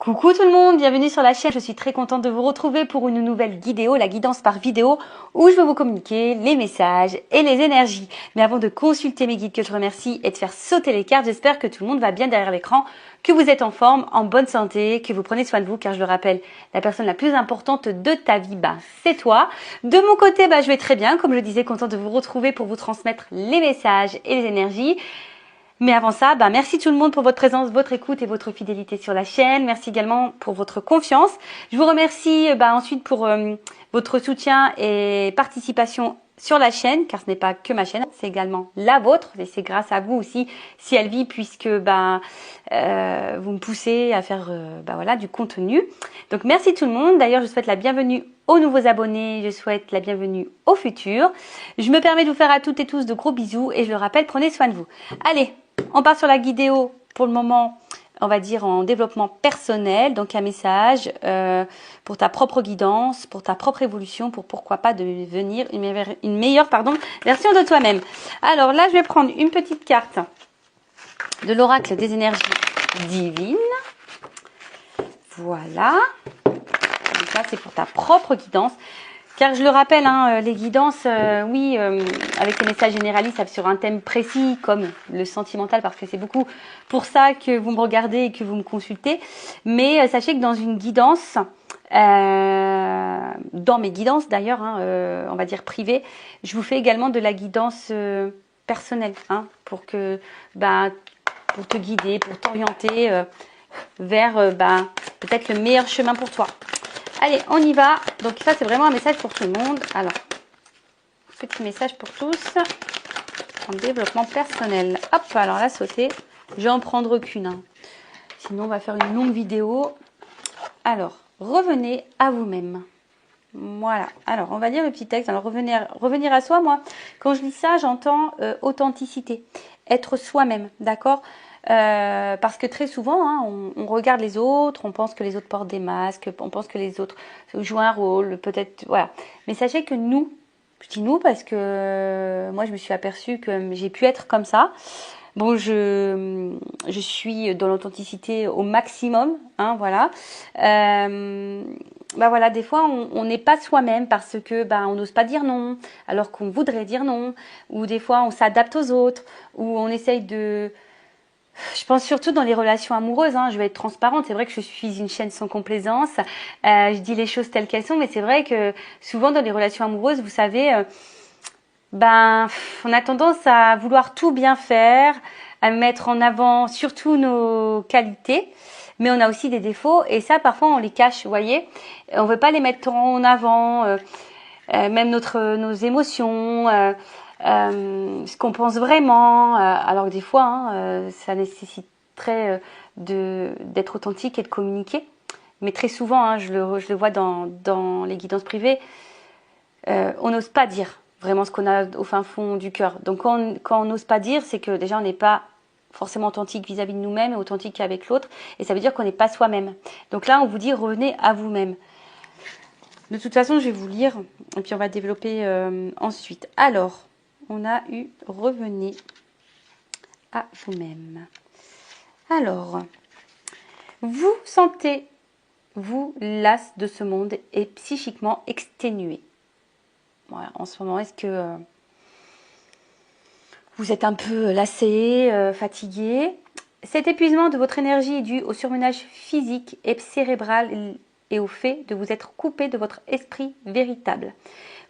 Coucou tout le monde, bienvenue sur la chaîne. Je suis très contente de vous retrouver pour une nouvelle vidéo, la guidance par vidéo, où je vais vous communiquer les messages et les énergies. Mais avant de consulter mes guides que je remercie et de faire sauter les cartes, j'espère que tout le monde va bien derrière l'écran, que vous êtes en forme, en bonne santé, que vous prenez soin de vous, car je le rappelle, la personne la plus importante de ta vie, c'est toi. De mon côté, je vais très bien, comme je le disais, contente de vous retrouver pour vous transmettre les messages et les énergies. Mais avant ça, merci tout le monde pour votre présence, votre écoute et votre fidélité sur la chaîne. Merci également pour votre confiance. Je vous remercie ensuite pour votre soutien et participation sur la chaîne, car ce n'est pas que ma chaîne, c'est également la vôtre. Et c'est grâce à vous aussi si elle vit, puisque vous me poussez à faire du contenu. Donc merci tout le monde. D'ailleurs, je souhaite la bienvenue aux nouveaux abonnés, je souhaite la bienvenue aux futurs. Je me permets de vous faire à toutes et tous de gros bisous et je le rappelle, prenez soin de vous. Allez, on part sur la vidéo pour le moment, on va dire en développement personnel, donc un message pour ta propre guidance, pour ta propre évolution, pour pourquoi pas devenir une meilleure version de toi-même. Alors là, je vais prendre une petite carte de l'oracle des énergies divines. Voilà. Donc là, c'est pour ta propre guidance. Car je le rappelle, les guidances, avec les messages généralistes sur un thème précis comme le sentimental, parce que c'est beaucoup pour ça que vous me regardez et que vous me consultez. Mais sachez que dans une guidance, dans mes guidances d'ailleurs, on va dire privées, je vous fais également de la guidance personnelle, pour que, pour te guider, pour t'orienter vers peut-être le meilleur chemin pour toi. Allez, on y va. Donc ça, c'est vraiment un message pour tout le monde. Alors, petit message pour tous en développement personnel. Hop, alors là, sauter. Je vais en prendre qu'une. Sinon, on va faire une longue vidéo. Alors, revenez à vous-même. Voilà. Alors, on va lire le petit texte. Alors, revenir à soi, moi, quand je lis ça, j'entends authenticité. Être soi-même, d'accord ? Parce que très souvent, on regarde les autres, on pense que les autres portent des masques, on pense que les autres jouent un rôle, peut-être, voilà. Mais sachez que nous, je dis nous parce que moi je me suis aperçue que j'ai pu être comme ça. Bon, je suis dans l'authenticité au maximum, voilà. Voilà, des fois on n'est pas soi-même parce que on n'ose pas dire non, alors qu'on voudrait dire non, ou des fois on s'adapte aux autres, ou on essaye de... Je pense surtout dans les relations amoureuses, je vais être transparente, c'est vrai que je suis une chaîne sans complaisance, je dis les choses telles qu'elles sont, mais c'est vrai que souvent dans les relations amoureuses, vous savez, on a tendance à vouloir tout bien faire, à mettre en avant surtout nos qualités, mais on a aussi des défauts, et ça parfois on les cache, vous voyez, on veut pas les mettre en avant, même nos émotions, ce qu'on pense vraiment, alors que des fois, ça nécessiterait d'être authentique et de communiquer. Mais très souvent, je le vois dans les guidances privées, on n'ose pas dire vraiment ce qu'on a au fin fond du cœur. Donc quand on n'ose pas dire, c'est que déjà on n'est pas forcément authentique vis-à-vis de nous-mêmes et authentique avec l'autre, et ça veut dire qu'on n'est pas soi-même. Donc là, on vous dit revenez à vous-même. De toute façon, je vais vous lire, et puis on va développer ensuite. Alors, on a eu revenez à vous-même. Alors, vous sentez-vous las de ce monde et psychiquement exténué. Voilà, en ce moment, est-ce que vous êtes un peu lassé, fatigué? Cet épuisement de votre énergie est dû au surmenage physique et cérébral et au fait de vous être coupé de votre esprit véritable.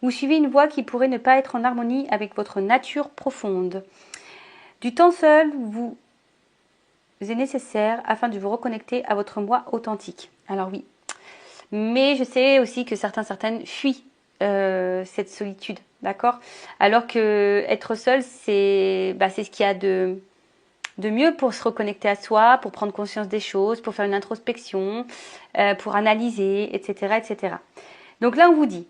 Vous suivez une voie qui pourrait ne pas être en harmonie avec votre nature profonde. Du temps seul vous est nécessaire afin de vous reconnecter à votre moi authentique. Alors oui, mais je sais aussi que certaines fuient cette solitude, d'accord? Alors que être seul, c'est ce qu'il y a de mieux pour se reconnecter à soi, pour prendre conscience des choses, pour faire une introspection, pour analyser, etc., etc. Donc là, on vous dit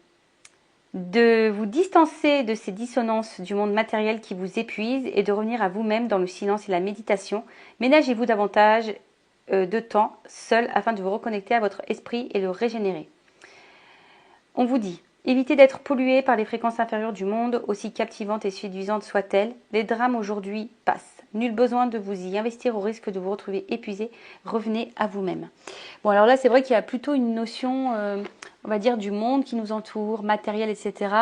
de vous distancer de ces dissonances du monde matériel qui vous épuisent et de revenir à vous-même dans le silence et la méditation. Ménagez-vous davantage de temps seul afin de vous reconnecter à votre esprit et le régénérer. On vous dit, évitez d'être pollué par les fréquences inférieures du monde, aussi captivantes et séduisantes soient-elles. Les drames aujourd'hui passent. Nul besoin de vous y investir au risque de vous retrouver épuisé. Revenez à vous-même. Bon, alors là, c'est vrai qu'il y a plutôt une notion, on va dire, du monde qui nous entoure, matériel, etc.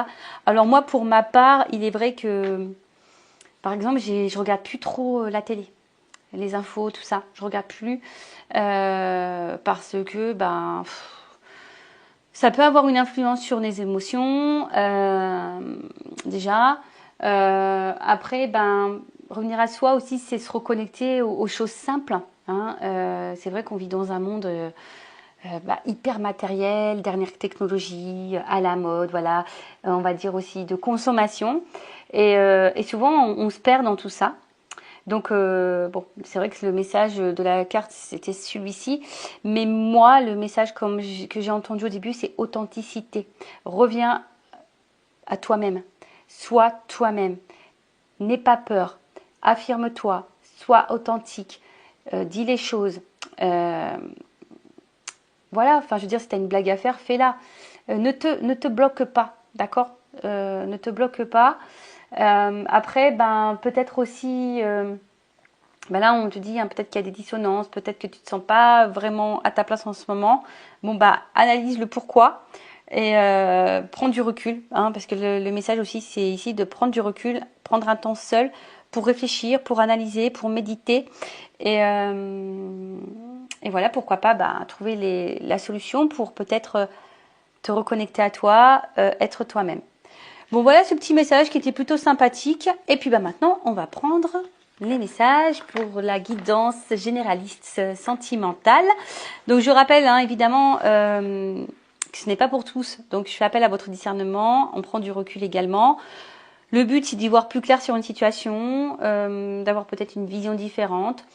Alors moi, pour ma part, il est vrai que, par exemple, je regarde plus trop la télé, les infos, tout ça. Je regarde plus parce que, ben, ça peut avoir une influence sur les émotions, déjà. Après, ben, revenir à soi aussi, c'est se reconnecter aux choses simples. Hein. C'est vrai qu'on vit dans un monde hyper matériel, dernière technologie, à la mode, voilà. On va dire aussi de consommation. Et souvent, on se perd dans tout ça. Donc, bon, c'est vrai que le message de la carte, c'était celui-ci. Mais moi, le message que j'ai entendu au début, c'est authenticité. Reviens à toi-même. Sois toi-même. N'aie pas peur. Affirme-toi. Sois authentique. Dis les choses. Voilà, enfin, je veux dire, si tu as une blague à faire, fais-la. Ne te bloque pas, d'accord. Ne te bloque pas. Après, ben, peut-être aussi... ben là, on te dit hein, peut-être qu'il y a des dissonances, peut-être que tu te sens pas vraiment à ta place en ce moment. Bon, bah, analyse le pourquoi et prends du recul, hein, parce que le message aussi, c'est ici de prendre du recul, prendre un temps seul pour réfléchir, pour analyser, pour méditer et voilà, pourquoi pas bah, trouver la solution pour peut-être te reconnecter à toi, être toi-même. Bon, voilà ce petit message qui était plutôt sympathique. Et puis bah, maintenant, on va prendre les messages pour la guidance généraliste sentimentale. Donc je rappelle hein, évidemment que ce n'est pas pour tous. Donc je fais appel à votre discernement. On prend du recul également. Le but c'est d'y voir plus clair sur une situation, d'avoir peut-être une vision différente.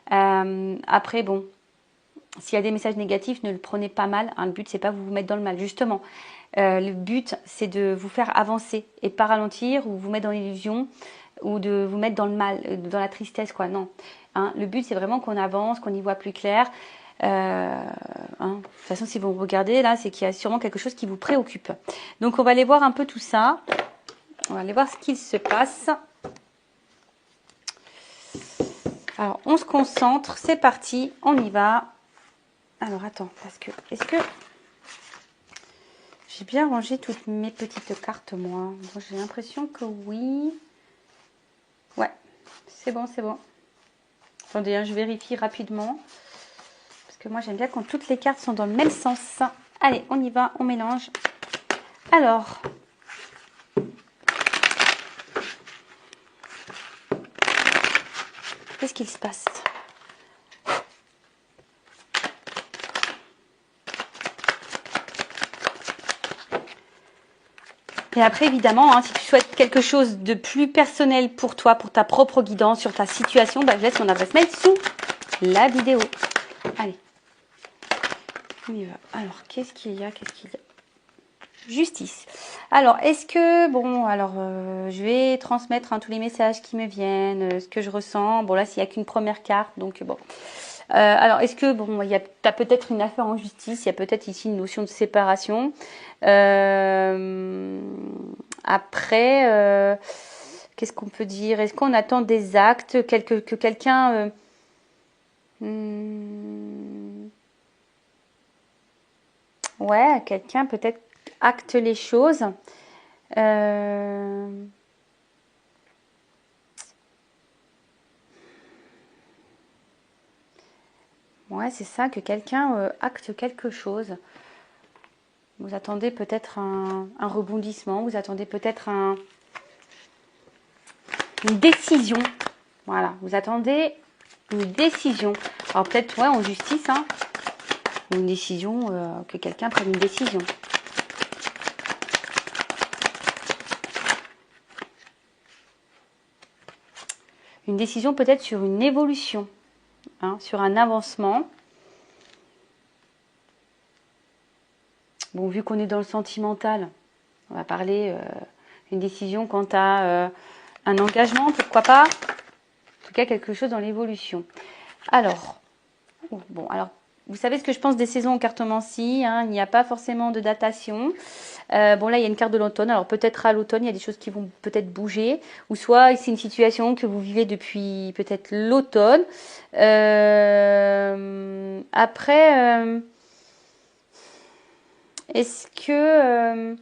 Après bon, s'il y a des messages négatifs, ne le prenez pas mal. Hein. Le but c'est pas vous mettre dans le mal justement. Le but c'est de vous faire avancer et pas ralentir ou vous mettre dans l'illusion ou de vous mettre dans le mal, dans la tristesse quoi. Non. Hein, le but c'est vraiment qu'on avance, qu'on y voit plus clair. Hein, de toute façon si vous regardez là, c'est qu'il y a sûrement quelque chose qui vous préoccupe. Donc on va aller voir un peu tout ça. On va aller voir ce qu'il se passe. Alors on se concentre, c'est parti, on y va. Alors attends, parce que est-ce que j'ai bien rangé toutes mes petites cartes moi? Bon, j'ai l'impression que oui. Ouais, c'est bon, c'est bon. Attendez, hein, je vérifie rapidement. Parce que moi, j'aime bien quand toutes les cartes sont dans le même sens. Allez, on y va, on mélange. Alors. Qu'est-ce qu'il se passe? Et après, évidemment, hein, si tu souhaites quelque chose de plus personnel pour toi, pour ta propre guidance sur ta situation, bah, je laisse mon adresse mail sous la vidéo. Allez, on y va. Alors, qu'est-ce qu'il y a? Justice. Alors, est-ce que... Bon, alors, je vais transmettre hein, tous les messages qui me viennent, ce que je ressens. Bon, là, s'il n'y a qu'une première carte, donc bon... alors, est-ce que, bon, tu as peut-être une affaire en justice, il y a peut-être ici une notion de séparation. Après, qu'est-ce qu'on peut dire? Est-ce qu'on attend des actes, que quelqu'un... ouais, quelqu'un peut-être acte les choses. Ouais, c'est ça, que quelqu'un acte quelque chose. Vous attendez peut-être un rebondissement, vous attendez peut-être une décision. Voilà, vous attendez une décision. Alors peut-être, ouais, en justice, hein, une décision, que quelqu'un prenne une décision. Une décision peut-être sur une évolution, hein, sur un avancement. Bon, vu qu'on est dans le sentimental, on va parler une décision quant à un engagement, pourquoi pas. En tout cas, quelque chose dans l'évolution. Alors, bon, alors, vous savez ce que je pense des saisons en cartomancie, hein, il n'y a pas forcément de datation. Bon là il y a une carte de l'automne, alors peut-être à l'automne il y a des choses qui vont peut-être bouger, ou soit c'est une situation que vous vivez depuis peut-être l'automne. Après, est-ce que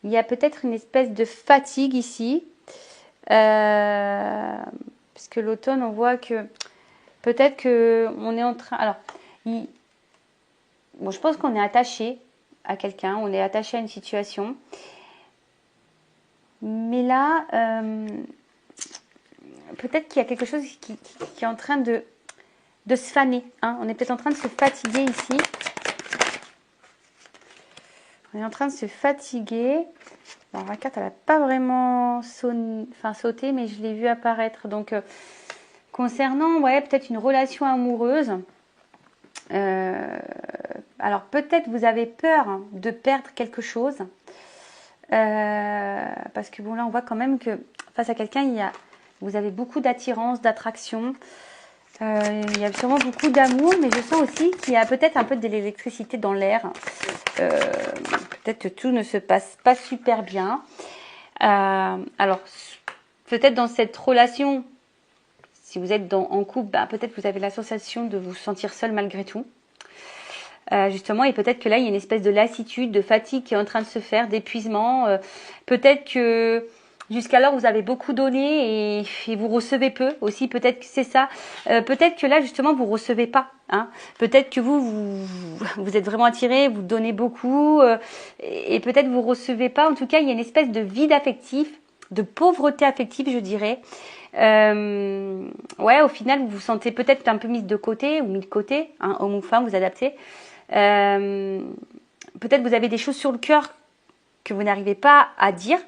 il y a peut-être une espèce de fatigue ici, parce que l'automne on voit que peut-être que on est en train. Alors, bon, je pense qu'on est attaché à quelqu'un, on est attaché à une situation. Mais là, peut-être qu'il y a quelque chose qui est en train de se faner. Hein. On est peut-être en train de se fatiguer ici. On est en train de se fatiguer. Alors, la carte, elle n'a pas vraiment sauté, mais je l'ai vu apparaître. Donc, concernant, ouais, peut-être une relation amoureuse. Alors, peut-être vous avez peur de perdre quelque chose. Parce que bon, là, on voit quand même que face à quelqu'un, vous avez beaucoup d'attirance, d'attraction. Il y a sûrement beaucoup d'amour, mais je sens aussi qu'il y a peut-être un peu de l'électricité dans l'air. Peut-être que tout ne se passe pas super bien. Alors, peut-être dans cette relation, si vous êtes en couple, bah, peut-être que vous avez la sensation de vous sentir seul malgré tout. Justement, et peut-être que là, il y a une espèce de lassitude, de fatigue qui est en train de se faire, d'épuisement. Peut-être que jusqu'alors, vous avez beaucoup donné et vous recevez peu aussi. Peut-être que c'est ça. Peut-être que là, justement, vous recevez pas. Hein. Peut-être que vous êtes vraiment attiré, vous donnez beaucoup et peut-être vous recevez pas. En tout cas, il y a une espèce de vide affectif, de pauvreté affective, je dirais. Ouais, au final, vous vous sentez peut-être un peu mise de côté ou mis de côté, hein, homme ou femme, vous adaptez. Peut-être vous avez des choses sur le cœur que vous n'arrivez pas à dire,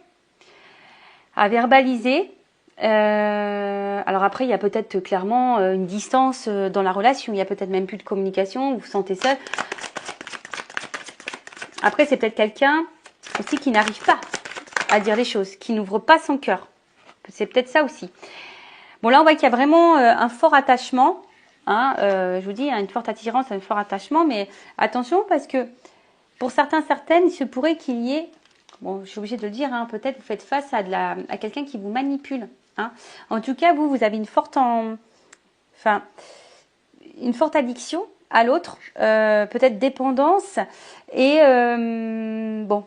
à verbaliser. Alors après, il y a peut-être clairement une distance dans la relation. Il y a peut-être même plus de communication. Vous vous sentez seul. Après, c'est peut-être quelqu'un aussi qui n'arrive pas à dire les choses, qui n'ouvre pas son cœur. C'est peut-être ça aussi. Bon, là, on voit qu'il y a vraiment un fort attachement. Hein, je vous dis, une forte attirance, un fort attachement. Mais attention, parce que pour certaines, il se pourrait qu'il y ait, bon, je suis obligée de le dire, hein, peut-être vous faites face à quelqu'un qui vous manipule. Hein. En tout cas, vous avez une forte addiction à l'autre, peut-être dépendance. Et bon,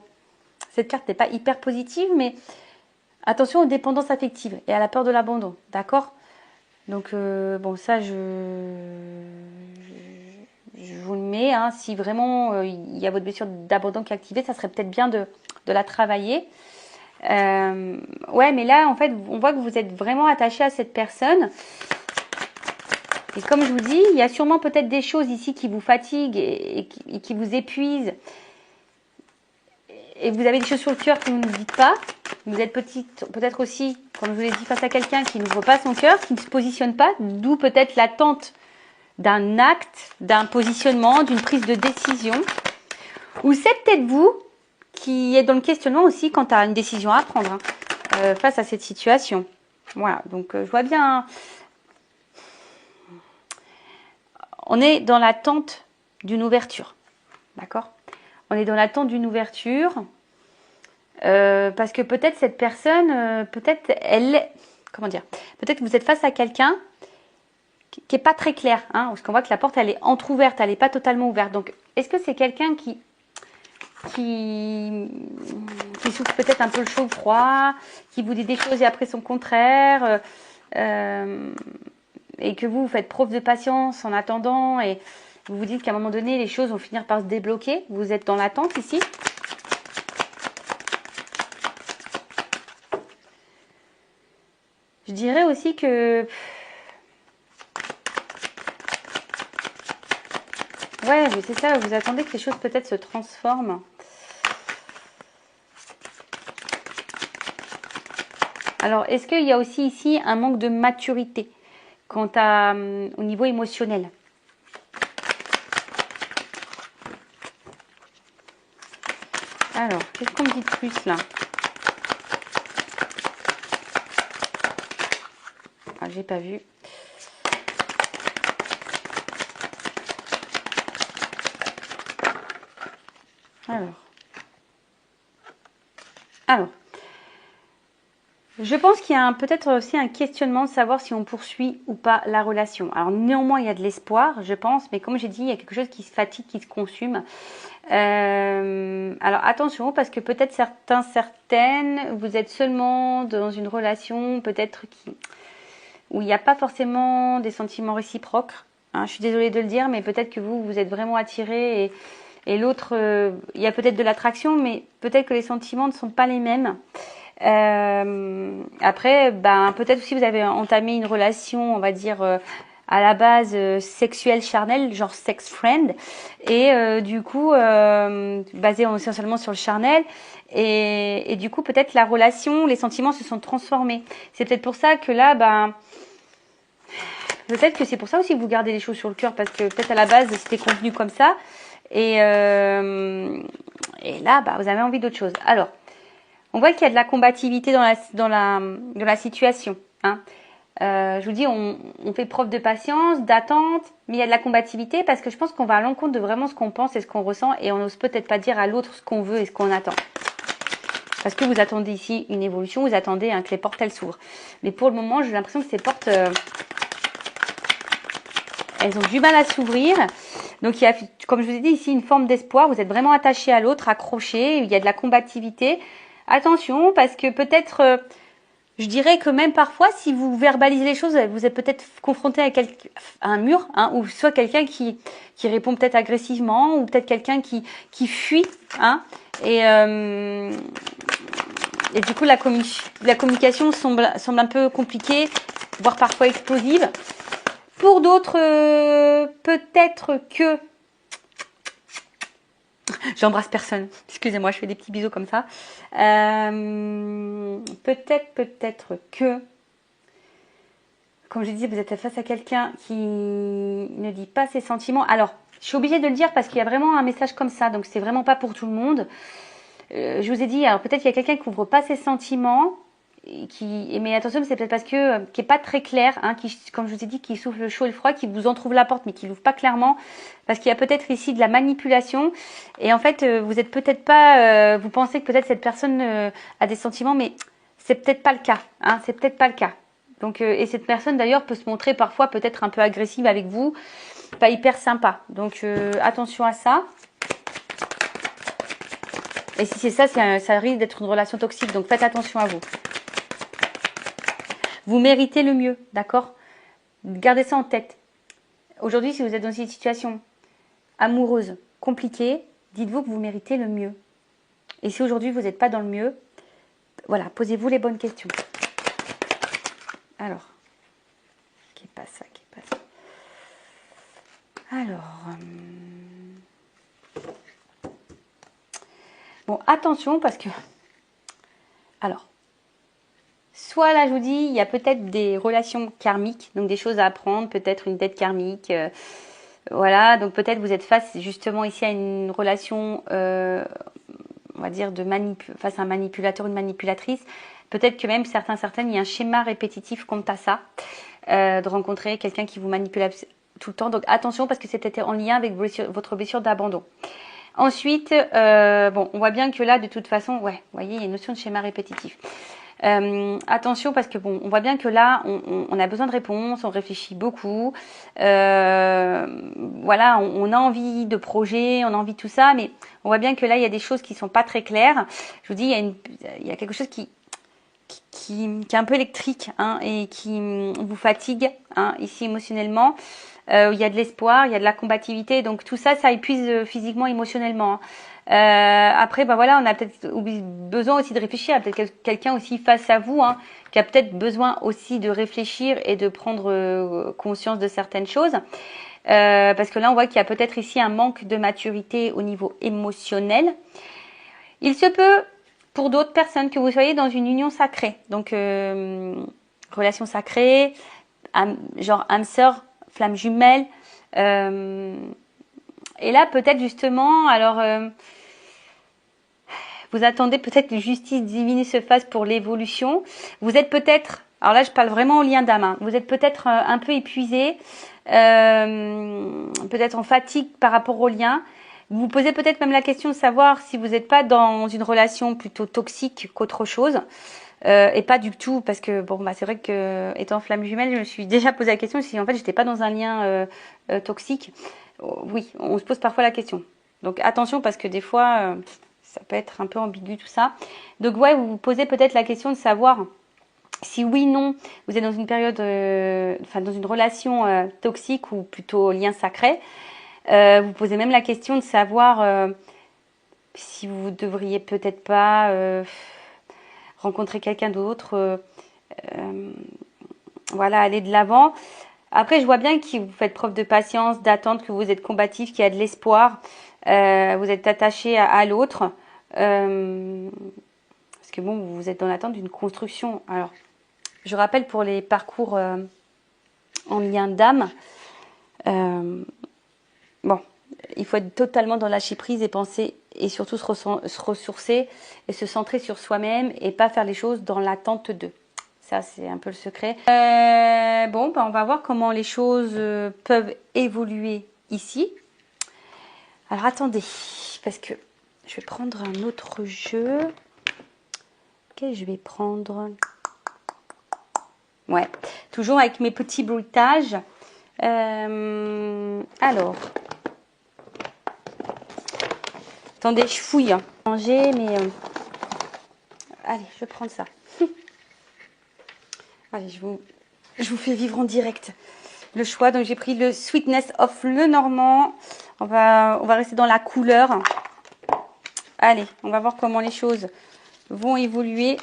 cette carte n'est pas hyper positive, mais attention aux dépendances affectives et à la peur de l'abandon, d'accord? Donc, bon, ça, je vous le mets. Hein, si vraiment il y a votre blessure d'abandon qui est activée, ça serait peut-être bien de la travailler. Ouais, mais là, en fait, on voit que vous êtes vraiment attaché à cette personne. Et comme je vous dis, il y a sûrement peut-être des choses ici qui vous fatiguent et qui vous épuisent. Et vous avez des choses sur le cœur que vous ne dites pas. Vous êtes peut-être aussi, comme je vous l'ai dit, face à quelqu'un qui n'ouvre pas son cœur, qui ne se positionne pas, d'où peut-être l'attente d'un acte, d'un positionnement, d'une prise de décision. Ou c'est peut-être vous qui êtes dans le questionnement aussi quant à une décision à prendre face à cette situation. Voilà, donc je vois bien. On est dans l'attente d'une ouverture. D'accord ? On est dans l'attente d'une ouverture. Parce que peut-être cette personne, peut-être que vous êtes face à quelqu'un qui n'est pas très clair, hein, parce qu'on voit que la porte elle est entrouverte, elle n'est pas totalement ouverte. Donc, est-ce que c'est quelqu'un qui souffre peut-être un peu le chaud froid, qui vous dit des choses et après son contraire, et que vous faites preuve de patience en attendant et vous vous dites qu'à un moment donné les choses vont finir par se débloquer. Vous êtes dans l'attente ici. Je dirais aussi que ouais, c'est ça, vous attendez que les choses peut-être se transforment. Alors, est-ce qu'il y a aussi ici un manque de maturité quant au niveau émotionnel? Alors, qu'est-ce qu'on me dit de plus là? Ah, j'ai pas vu. Alors, je pense qu'il y a peut-être aussi un questionnement de savoir si on poursuit ou pas la relation. Alors néanmoins, il y a de l'espoir, je pense, mais comme j'ai dit, il y a quelque chose qui se fatigue, qui se consume. Alors attention, parce que peut-être certaines, vous êtes seulement dans une relation, peut-être où il n'y a pas forcément des sentiments réciproques. Hein, je suis désolée de le dire, mais peut-être que vous êtes vraiment attiré et l'autre, il y a peut-être de l'attraction, mais peut-être que les sentiments ne sont pas les mêmes. Après, peut-être aussi vous avez entamé une relation, on va dire à la base sexuelle charnelle, genre sex friend, et du coup basé essentiellement sur le charnel, et du coup peut-être la relation, les sentiments se sont transformés. C'est peut-être pour ça que là, peut-être que c'est pour ça aussi que vous gardez les choses sur le cœur, parce que peut-être à la base c'était convenu comme ça, et là vous avez envie d'autre chose. Alors on voit qu'il y a de la combativité dans la situation. Hein. Je vous dis, on fait preuve de patience, d'attente, mais il y a de la combativité parce que je pense qu'on va à l'encontre de vraiment ce qu'on pense et ce qu'on ressent et on n'ose peut-être pas dire à l'autre ce qu'on veut et ce qu'on attend. Parce que vous attendez ici une évolution, vous attendez que les portes elles s'ouvrent. Mais pour le moment, j'ai l'impression que ces portes, elles ont du mal à s'ouvrir. Donc il y a, comme je vous ai dit ici, une forme d'espoir. Vous êtes vraiment attaché à l'autre, accroché. Il y a de la combativité. Attention, parce que peut-être, je dirais que même parfois, si vous verbalisez les choses, vous êtes peut-être confronté à un mur, hein, ou soit quelqu'un qui répond peut-être agressivement, ou peut-être quelqu'un qui fuit, hein, et du coup la communication semble un peu compliquée, voire parfois explosive. Pour d'autres, peut-être que j'embrasse personne. Excusez-moi, je fais des petits bisous comme ça. Peut-être que, comme je disais, vous êtes face à quelqu'un qui ne dit pas ses sentiments. Alors, je suis obligée de le dire parce qu'il y a vraiment un message comme ça, donc c'est vraiment pas pour tout le monde. Je vous ai dit, alors peut-être qu'il y a quelqu'un qui couvre pas ses sentiments, mais attention, c'est peut-être parce que qui est pas très clair, hein, comme je vous ai dit, qui souffle le chaud et le froid, qui vous entrouvre la porte, mais qui l'ouvre pas clairement, parce qu'il y a peut-être ici de la manipulation. Et en fait, vous êtes peut-être pas, vous pensez que peut-être cette personne a des sentiments, mais c'est peut-être pas le cas, hein, c'est peut-être pas le cas. Donc, et cette personne d'ailleurs peut se montrer parfois peut-être un peu agressive avec vous, pas hyper sympa. Donc attention à ça. Et si c'est ça, ça risque d'être une relation toxique. Donc faites attention à vous. Vous méritez le mieux, d'accord? Gardez ça en tête. Aujourd'hui, si vous êtes dans une situation amoureuse compliquée, dites-vous que vous méritez le mieux. Et si aujourd'hui vous n'êtes pas dans le mieux, voilà, posez-vous les bonnes questions. Alors, qui est pas ça, Alors, bon, attention parce que, alors, soit là je vous dis, il y a peut-être des relations karmiques, donc des choses à apprendre, peut-être une dette karmique, voilà, donc peut-être vous êtes face justement ici à une relation, on va dire face à un manipulateur, une manipulatrice. Peut-être que même certaines, il y a un schéma répétitif quant à ça, de rencontrer quelqu'un qui vous manipule tout le temps. Donc attention parce que c'était en lien avec votre blessure d'abandon. Ensuite, bon, on voit bien que là, de toute façon, ouais, vous voyez, il y a une notion de schéma répétitif. Attention parce que bon, on voit bien que là, on a besoin de réponses, on réfléchit beaucoup. Voilà, on a envie de projets, on a envie de tout ça, mais on voit bien que là, il y a des choses qui sont pas très claires. Je vous dis, il y a quelque chose qui est un peu électrique, hein, et qui vous fatigue, hein, ici émotionnellement. Il y a de l'espoir, il y a de la combativité, donc tout ça, ça épuise physiquement, émotionnellement. Après, voilà, on a peut-être besoin aussi de réfléchir. Il y a peut-être quelqu'un aussi face à vous, hein, qui a peut-être besoin aussi de réfléchir et de prendre conscience de certaines choses. Parce que là, on voit qu'il y a peut-être ici un manque de maturité au niveau émotionnel. Il se peut, pour d'autres personnes, que vous soyez dans une union sacrée. Donc, relation sacrée, genre âme sœur, flamme jumelle. Et là, peut-être justement, alors, vous attendez peut-être que justice divine se fasse pour l'évolution. Vous êtes peut-être, alors là, je parle vraiment au lien d'âme, hein, vous êtes peut-être un peu épuisé, peut-être en fatigue par rapport au lien. Vous vous posez peut-être même la question de savoir si vous n'êtes pas dans une relation plutôt toxique qu'autre chose. Et pas du tout, parce que bon, bah c'est vrai que étant flamme jumelle, je me suis déjà posé la question si en fait j'étais pas dans un lien toxique. Oui, on se pose parfois la question. Donc attention, parce que des fois ça peut être un peu ambigu tout ça. Donc ouais, vous vous posez peut-être la question de savoir si oui, non, vous êtes dans une période, enfin dans une relation toxique ou plutôt lien sacré. Vous posez même la question de savoir si vous devriez peut-être pas rencontrer quelqu'un d'autre, voilà, aller de l'avant. Après, je vois bien que vous faites preuve de patience, d'attente, que vous êtes combatif, qu'il y a de l'espoir, vous êtes attaché à l'autre, parce que bon, vous êtes dans l'attente d'une construction. Alors, je rappelle pour les parcours en lien d'âme, bon, il faut être totalement dans lâcher prise et penser et surtout se ressourcer et se centrer sur soi-même et pas faire les choses dans l'attente d'eux. Ça, c'est un peu le secret. Bon, ben, on va voir comment les choses peuvent évoluer ici. Alors, attendez, parce que je vais prendre un autre jeu. Quel je vais prendre? Ouais, toujours avec mes petits bruitages. Alors... Attendez, je fouille. Manger, mais... Allez, je vais prendre ça. Allez, je vous fais vivre en direct le choix. Donc, j'ai pris le Sweetness of Lenormand. On va rester dans la couleur. Allez, on va voir comment les choses vont évoluer.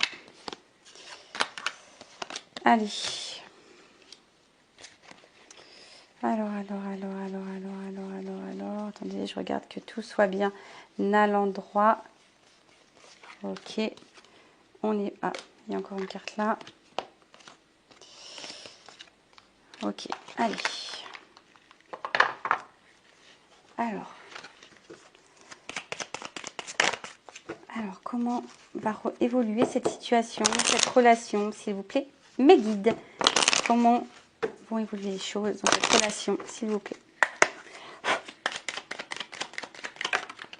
Allez. Alors. Attendez, je regarde que tout soit bien à l'endroit. Ok. On est... Ah, il y a encore une carte là. Ok, allez. Alors comment va évoluer cette situation, cette relation, s'il vous plaît? Mes guides, comment vont évoluer les choses dans cette relation, s'il vous plaît?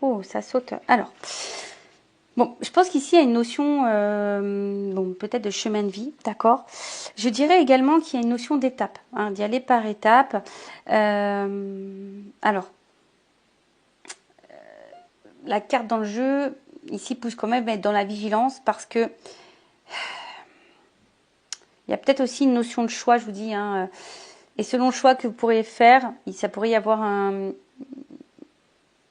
Oh, ça saute. Alors, bon, je pense qu'ici, il y a une notion, bon, peut-être de chemin de vie, d'accord. Je dirais également qu'il y a une notion d'étape, hein, d'y aller par étapes. Alors, la carte dans le jeu, ici, pousse quand même à être dans la vigilance parce que il y a peut-être aussi une notion de choix, je vous dis, hein, et selon le choix que vous pourrez faire, ça pourrait y avoir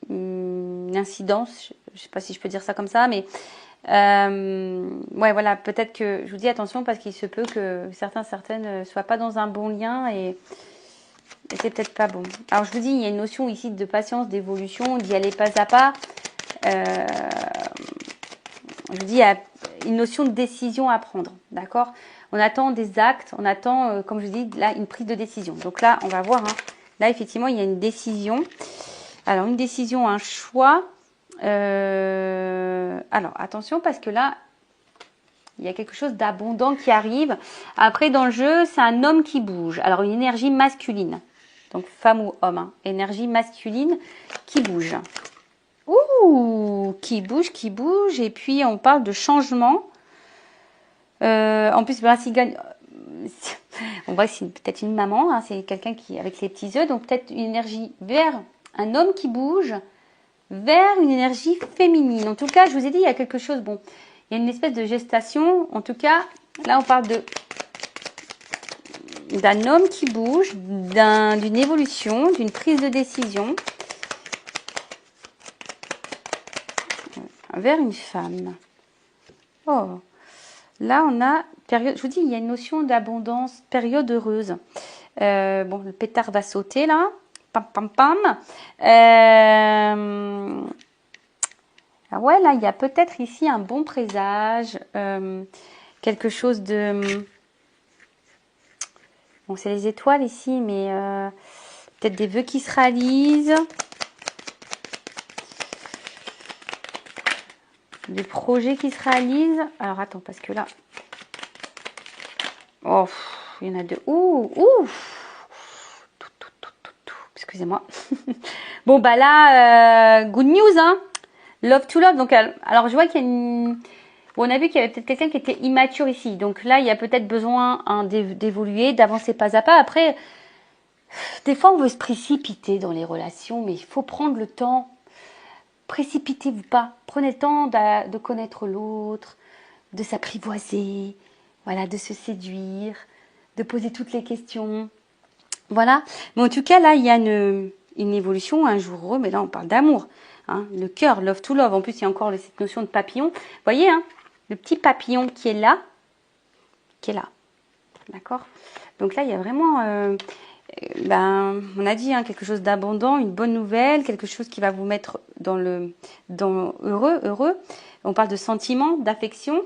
une incidence, je ne sais pas si je peux dire ça comme ça, mais ouais, voilà, peut-être que, je vous dis attention parce qu'il se peut que certaines ne soient pas dans un bon lien et c'est peut-être pas bon. Alors je vous dis, il y a une notion ici de patience, d'évolution, d'y aller pas à pas. Je vous dis, il y a une notion de décision à prendre, d'accord? On attend des actes, on attend, comme je vous dis, là, une prise de décision. Donc là, on va voir, hein. Là, effectivement, il y a une décision. Alors, une décision, un choix. Alors, attention, parce que là, il y a quelque chose d'abondant qui arrive. Après, dans le jeu, c'est un homme qui bouge. Alors, une énergie masculine. Donc, femme ou homme, hein. Énergie masculine qui bouge. Ouh, qui bouge. Et puis, on parle de changement. En plus, ben, on voit que c'est peut-être une maman, hein, c'est quelqu'un qui avec les petits œufs, donc peut-être une énergie vers un homme qui bouge, vers une énergie féminine. En tout cas, je vous ai dit, il y a quelque chose, bon, il y a une espèce de gestation. En tout cas, là, on parle d'un homme qui bouge, d'une évolution, d'une prise de décision vers une femme. Oh, là, on a période. Je vous dis, il y a une notion d'abondance, période heureuse. Bon, le pétard va sauter là. Pam, pam, pam. Ah ouais, là, il y a peut-être ici un bon présage. Quelque chose de... Bon, c'est les étoiles ici, mais peut-être des vœux qui se réalisent. Des projets qui se réalisent. Alors, attends, parce que là... Oh, il y en a deux. Ouh. Excusez-moi. Bon, bah là, good news, hein. Love to love. Donc, alors, je vois qu'il y a une... Bon, on a vu qu'il y avait peut-être quelqu'un qui était immature ici. Donc là, il y a peut-être besoin hein, d'évoluer, d'avancer pas à pas. Après, des fois, on veut se précipiter dans les relations, mais il faut prendre le temps. Précipitez-vous pas. Prenez le temps de connaître l'autre, de s'apprivoiser, voilà, de se séduire, de poser toutes les questions. Voilà. Mais en tout cas, là, il y a une évolution un jour heureux, mais là, on parle d'amour. Hein, le cœur, love to love. En plus, il y a encore cette notion de papillon. Vous voyez, hein, le petit papillon qui est là. D'accord. Donc là, il y a vraiment, on a dit, hein, quelque chose d'abondant, une bonne nouvelle, quelque chose qui va vous mettre dans heureux. On parle de sentiments, d'affection.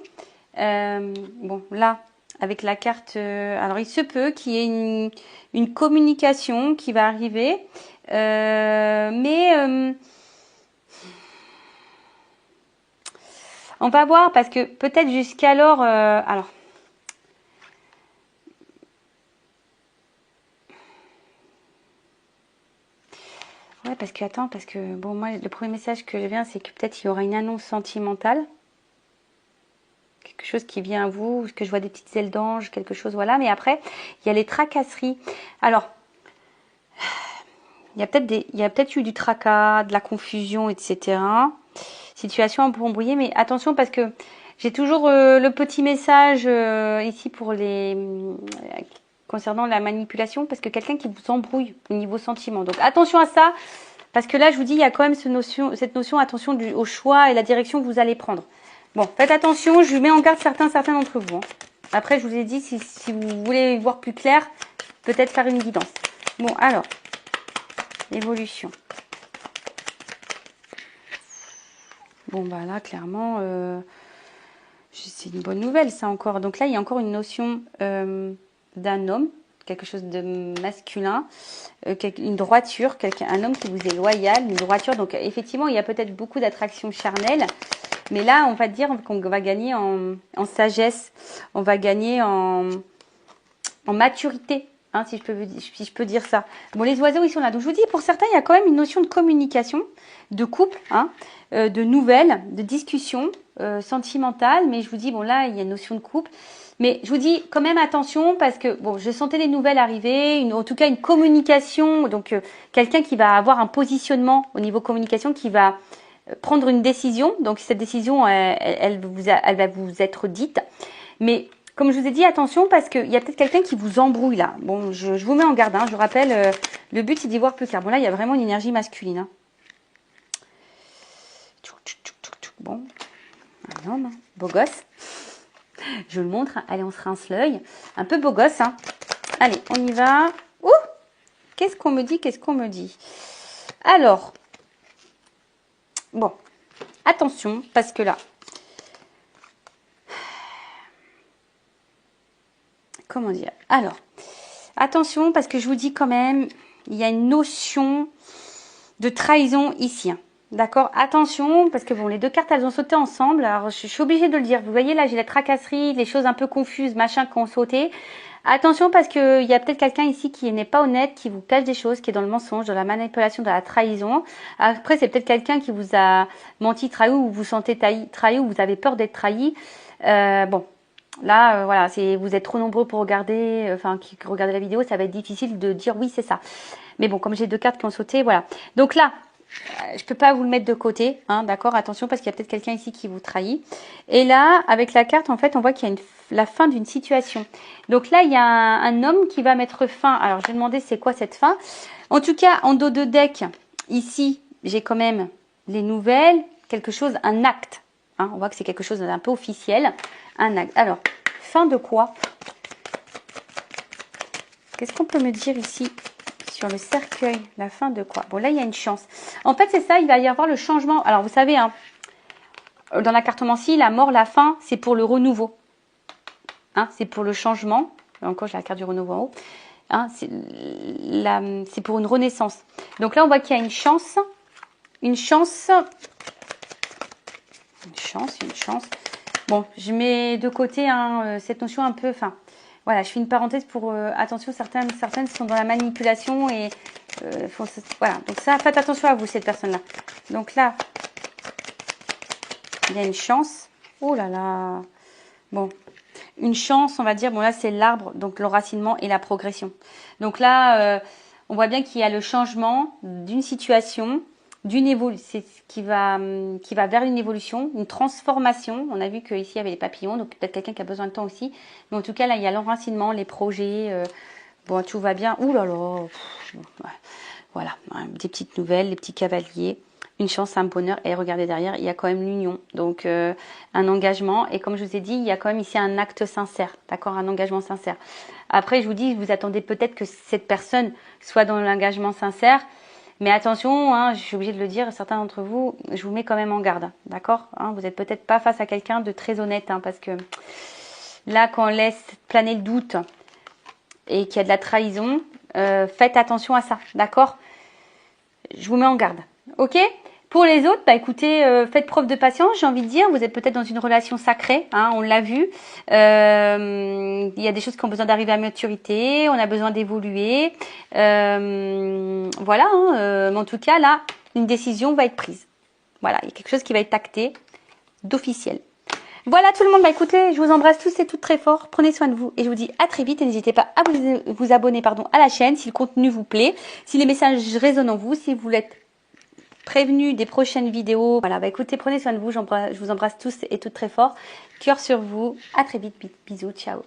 Bon, là, avec la carte, alors il se peut qu'il y ait une communication qui va arriver, mais on va voir parce que peut-être jusqu'alors, alors. Ouais, parce que bon, moi, le premier message que je viens, c'est que peut-être il y aura une annonce sentimentale. Quelque chose qui vient à vous, que je vois des petites ailes d'ange, quelque chose, voilà. Mais après, il y a les tracasseries. Alors, il y a peut-être eu du tracas, de la confusion, etc. Situation un peu embrouillée, mais attention parce que j'ai toujours le petit message ici pour concernant la manipulation, parce que quelqu'un qui vous embrouille au niveau sentiment. Donc attention à ça, parce que là, je vous dis, il y a quand même cette notion, attention au choix et la direction que vous allez prendre. Bon, faites attention, je mets en garde certains d'entre vous. Hein. Après, je vous ai dit, si vous voulez voir plus clair, peut-être faire une guidance. Bon, alors, évolution. Bon, bah là, clairement, c'est une bonne nouvelle, ça encore. Donc là, il y a encore une notion d'un homme, quelque chose de masculin, une droiture, un homme qui vous est loyal, une droiture. Donc effectivement, il y a peut-être beaucoup d'attraction charnelle. Mais là, on va dire qu'on va gagner en sagesse, on va gagner en maturité, hein, si je peux dire ça. Bon, les oiseaux, ils sont là. Donc, je vous dis, pour certains, il y a quand même une notion de communication, de couple, hein, de nouvelles, de discussion sentimentale. Mais je vous dis, bon, là, il y a une notion de couple. Mais je vous dis quand même attention parce que, bon, je sentais les nouvelles arriver, en tout cas une communication. Donc, quelqu'un qui va avoir un positionnement au niveau communication, qui va prendre une décision. Donc, cette décision, elle va vous être dite. Mais comme je vous ai dit, attention parce qu'il y a peut-être quelqu'un qui vous embrouille là. Bon, je vous mets en garde. Hein, je vous rappelle, le but c'est d'y voir plus clair. Bon, là, il y a vraiment une énergie masculine. Hein. Bon, un homme, hein, beau gosse. Je le montre. Allez, on se rince l'œil. Un peu beau gosse. Hein. Allez, on y va. Ouh, qu'est-ce qu'on me dit Alors, bon, attention parce que là, comment dire? Alors, attention parce que je vous dis quand même, il y a une notion de trahison ici. Hein. D'accord? Attention, parce que bon, les deux cartes, elles ont sauté ensemble. Alors, je suis obligée de le dire. Vous voyez, là, j'ai la tracasserie, les choses un peu confuses, machin, qui ont sauté. Attention, parce qu'il y a peut-être quelqu'un ici qui n'est pas honnête, qui vous cache des choses, qui est dans le mensonge, dans la manipulation, dans la trahison. Après, c'est peut-être quelqu'un qui vous a menti, trahi, ou vous vous sentez trahi, ou vous avez peur d'être trahi. Bon. Là, voilà, vous êtes trop nombreux pour regarder, qui regardez la vidéo, ça va être difficile de dire oui, c'est ça. Mais bon, comme j'ai deux cartes qui ont sauté, voilà. Donc là, je peux pas vous le mettre de côté, hein, d'accord? Attention, parce qu'il y a peut-être quelqu'un ici qui vous trahit. Et là, avec la carte, en fait, on voit qu'il y a la fin d'une situation. Donc là, il y a un homme qui va mettre fin. Alors, je vais demander c'est quoi cette fin. En tout cas, en dos de deck, ici, j'ai quand même les nouvelles, quelque chose, un acte. Hein, on voit que c'est quelque chose d'un peu officiel. Un acte. Alors, fin de quoi? Qu'est-ce qu'on peut me dire ici sur le cercueil? La fin de quoi? Bon, là, il y a une chance. En fait, c'est ça, il va y avoir le changement. Alors, vous savez, hein, dans la cartomancie, la mort, la fin, c'est pour le renouveau. Hein, c'est pour le changement. Encore, j'ai la carte du renouveau en haut. Hein, c'est pour une renaissance. Donc là, on voit qu'il y a une chance. Une chance. Une chance. Bon, je mets de côté hein, cette notion un peu... Enfin, voilà, je fais une parenthèse pour... attention, certaines sont dans la manipulation et Voilà, donc ça, faites attention à vous, cette personne-là. Donc là, il y a une chance. Oh là là. Bon, une chance, on va dire. Bon, là, c'est l'arbre, donc l'enracinement et la progression. Donc là, on voit bien qu'il y a le changement d'une situation, d'une évolution, c'est ce qui va vers une évolution, une transformation. On a vu qu'ici, il y avait les papillons, donc peut-être quelqu'un qui a besoin de temps aussi. Mais en tout cas, là, il y a l'enracinement, les projets. Bon, tout va bien. Ouh là là. Voilà, des petites nouvelles, les petits cavaliers. Une chance, un bonheur. Et regardez derrière, il y a quand même l'union. Donc, un engagement. Et comme je vous ai dit, il y a quand même ici un acte sincère. D'accord, un engagement sincère. Après, je vous dis, vous attendez peut-être que cette personne soit dans l'engagement sincère. Mais attention, hein, je suis obligée de le dire, certains d'entre vous, je vous mets quand même en garde. D'accord, hein, vous n'êtes peut-être pas face à quelqu'un de très honnête. Hein, parce que là, quand on laisse planer le doute et qu'il y a de la trahison, faites attention à ça. D'accord, je vous mets en garde. Ok. Pour les autres, bah écoutez, faites preuve de patience, j'ai envie de dire. Vous êtes peut-être dans une relation sacrée, hein, on l'a vu. Il y a des choses qui ont besoin d'arriver à maturité, on a besoin d'évoluer. Voilà, hein, mais en tout cas, là, une décision va être prise. Voilà, il y a quelque chose qui va être acté d'officiel. Voilà tout le monde, bah écoutez, je vous embrasse tous et toutes très fort. Prenez soin de vous et je vous dis à très vite. Et n'hésitez pas à vous abonner à la chaîne si le contenu vous plaît, si les messages résonnent en vous, si vous l'êtes prévenu des prochaines vidéos. Voilà, bah écoutez, prenez soin de vous, je vous embrasse tous et toutes très fort. Cœur sur vous, à très vite, bisous, ciao.